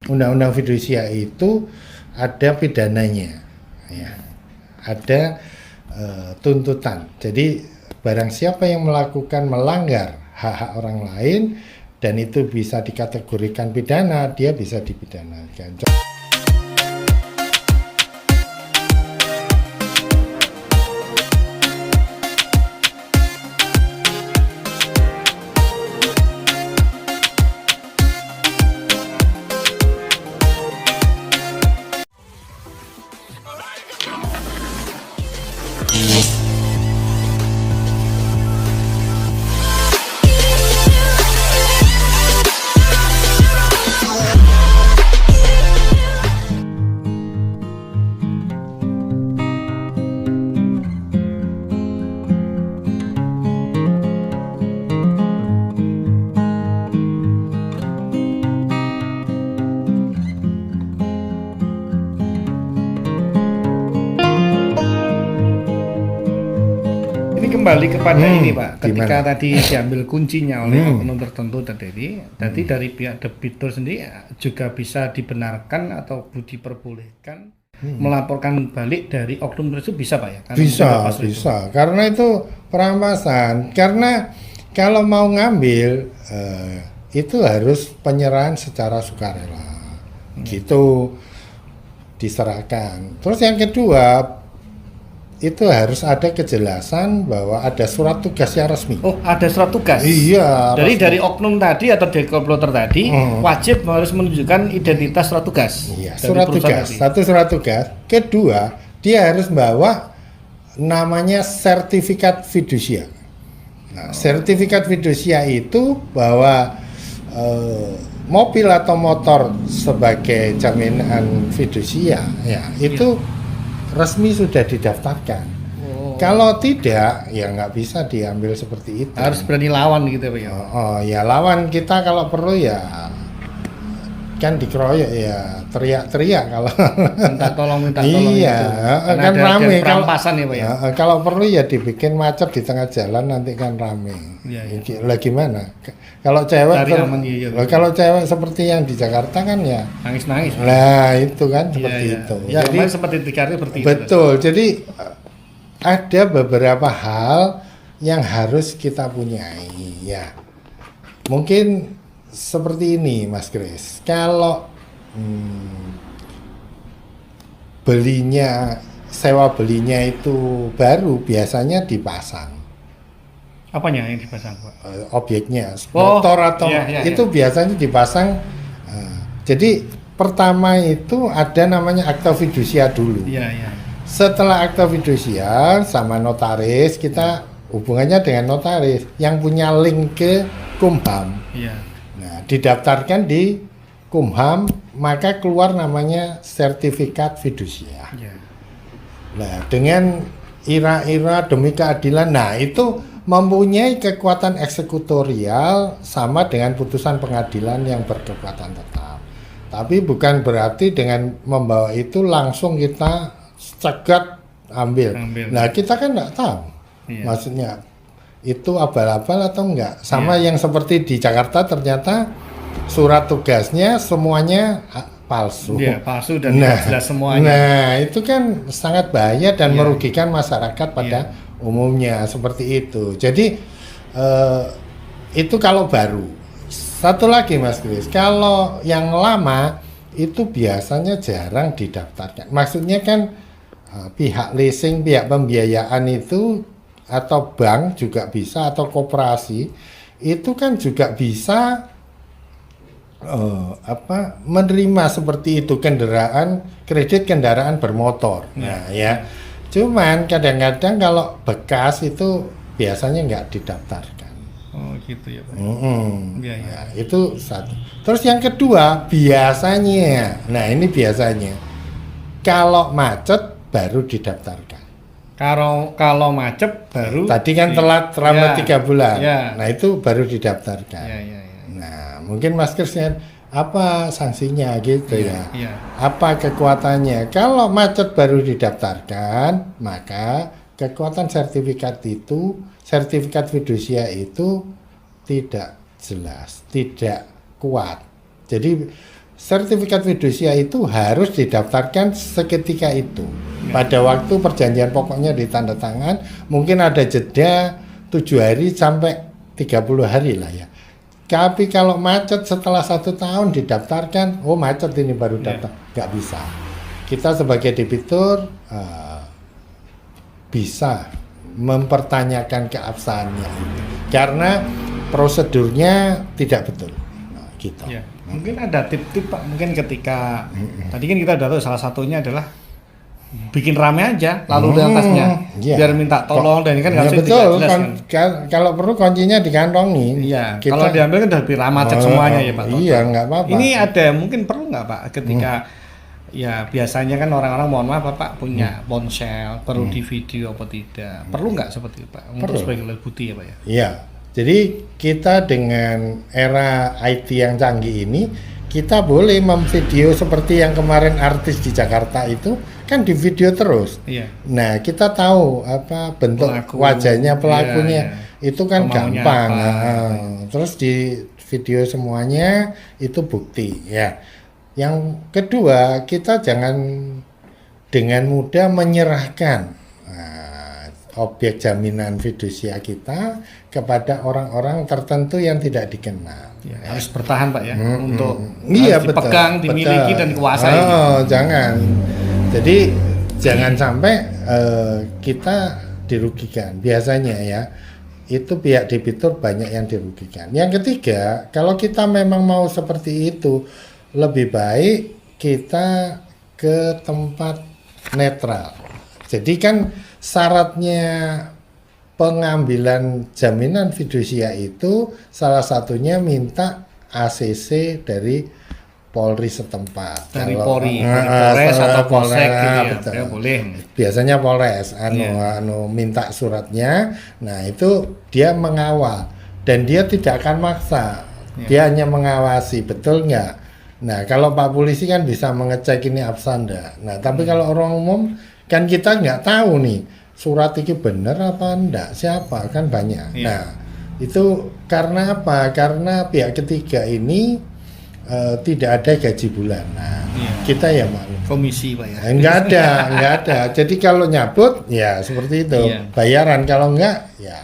undang-undang fidusia itu ada pidananya, ya. Ada tuntutan. Jadi barang siapa yang melanggar hak-hak orang lain dan itu bisa dikategorikan pidana, dia bisa dipidanakan. Kembali kepada ini Pak, ketika gimana? tadi diambil kuncinya oleh oknum tertentu tadi dari pihak debitur sendiri juga bisa dibenarkan atau diperbolehkan melaporkan balik dari oknum tersebut, bisa Pak ya? Karena Bisa, karena itu perampasan. Karena kalau mau ngambil itu harus penyerahan secara sukarela, gitu diserahkan. Terus yang kedua, itu harus ada kejelasan bahwa ada surat tugas yang resmi. Oh, ada surat tugas? Iya. Dari oknum tadi atau dari komploter tadi wajib harus menunjukkan identitas surat tugas. Iya, surat tugas. Satu surat tugas. Kedua, dia harus bawa namanya sertifikat fidusia. Nah, sertifikat fidusia itu bahwa mobil atau motor sebagai jaminan fidusia, ya itu resmi sudah didaftarkan. Kalau tidak, ya nggak bisa diambil seperti itu. Harus berani lawan gitu Pak ya? Ya lawan kita kalau perlu ya kan dikeroyok ya teriak-teriak kalau minta tolong iya gitu. Kan rame perampasan ya Pak ya? Kalau perlu ya dibikin macet di tengah jalan, nanti kan rame. Ya. Lah gimana kalau cewek kalau cewek seperti yang di Jakarta kan ya nangis-nangis. Nah itu kan seperti itu. Ya, jadi seperti seperti betul itu. Jadi ada beberapa hal yang harus kita punyai ya. Mungkin seperti ini Mas Kris, kalau sewa belinya itu baru, biasanya dipasang. Apanya yang dipasang Pak? Objeknya, motor atau itu biasanya dipasang. Jadi pertama itu ada namanya akta fidusia dulu. Setelah akta fidusia sama notaris, kita hubungannya dengan notaris yang punya link ke Kumham. Nah, didaftarkan di Kumham, maka keluar namanya sertifikat fidusia. Nah, dengan ira-ira demi keadilan, nah itu mempunyai kekuatan eksekutorial sama dengan putusan pengadilan yang berkekuatan tetap. Tapi bukan berarti dengan membawa itu langsung kita cegat ambil. Nah, kita kan nggak tahu. Maksudnya itu abal-abal atau enggak. Sama yang seperti di Jakarta, ternyata surat tugasnya semuanya palsu. Palsu dan tidak jelas semuanya. Nah, itu kan sangat bahaya dan merugikan masyarakat pada umumnya, seperti itu. Jadi itu kalau baru. Satu lagi Mas Kris, kalau yang lama itu biasanya jarang didaftarkan. Maksudnya kan pihak leasing, pihak pembiayaan itu atau bank juga bisa, atau koperasi itu kan juga bisa menerima seperti itu kredit kendaraan bermotor. Nah ya, cuman kadang-kadang kalau bekas itu biasanya nggak didaftarkan. Oh gitu ya Pak. Nah, itu satu. Terus yang kedua biasanya, nah ini biasanya kalau macet baru didaftarkan. Kalau macet baru. Tadi kan telat terlambat 3 bulan. Nah itu baru didaftarkan. Nah mungkin Mas Krisyan, apa sanksinya gitu ya? Apa kekuatannya? Kalau macet baru didaftarkan, maka kekuatan sertifikat fidusia itu tidak jelas, tidak kuat. Jadi sertifikat fidusia itu harus didaftarkan seketika itu. Pada waktu perjanjian pokoknya ditandatangan, mungkin ada jeda 7 hari sampai 30 hari lah ya. Tapi kalau macet setelah 1 tahun didaftarkan, oh macet ini baru daftar, nggak bisa. Kita sebagai debitur bisa mempertanyakan keabsahannya karena prosedurnya tidak betul. Nah, gitu. Ya. Mungkin ada tip-tip Pak, mungkin ketika tadi kan kita udah tahu salah satunya adalah bikin rame aja lalu lintasnya biar minta tolong dan ini kan ya, betul kan. Kalau perlu kuncinya dikantongi. Iya. Kalau diambil kan lebih macet semuanya ya Pak. Iya, nggak apa-apa. Ini ada mungkin perlu nggak Pak ketika ya biasanya kan orang-orang mohon maaf Bapak punya ponsel perlu di video apa tidak? Perlu nggak seperti itu Pak? Untuk sebagai alat bukti ya Pak ya? Iya. Jadi kita dengan era IT yang canggih ini kita boleh memvideo seperti yang kemarin artis di Jakarta itu kan di video terus. Iya. Nah kita tahu apa bentuk wajahnya pelakunya itu kan gampang. Terus di video semuanya itu bukti ya. Yang kedua kita jangan dengan mudah menyerahkan objek jaminan fidusia kita kepada orang-orang tertentu yang tidak dikenal. Ya, harus bertahan Pak ya untuk dipegang, dimiliki dan dikuasai. Jangan. Jadi jangan sampai kita dirugikan. Biasanya ya itu pihak debitur banyak yang dirugikan. Yang ketiga, kalau kita memang mau seperti itu, lebih baik kita ke tempat netral. Jadi kan syaratnya pengambilan jaminan fidusia itu salah satunya minta ACC dari Polri setempat. Dari Polri, Polres atau Polsek gitu ya, boleh. Biasanya Polres minta suratnya. Nah, itu dia mengawal dan dia tidak akan maksa. Dia hanya mengawasi, betul nggak? Nah, kalau Pak Polisi kan bisa mengecek ini absen enggak. Nah, tapi kalau orang umum kan kita nggak tahu nih surat itu benar apa enggak, siapa kan banyak. Nah, itu karena apa? Karena pihak ketiga ini tidak ada gaji bulanan. Kita ya maklum. Komisi Pak ya? Enggak ada. Jadi kalau nyabut ya seperti itu. Bayaran, kalau enggak ya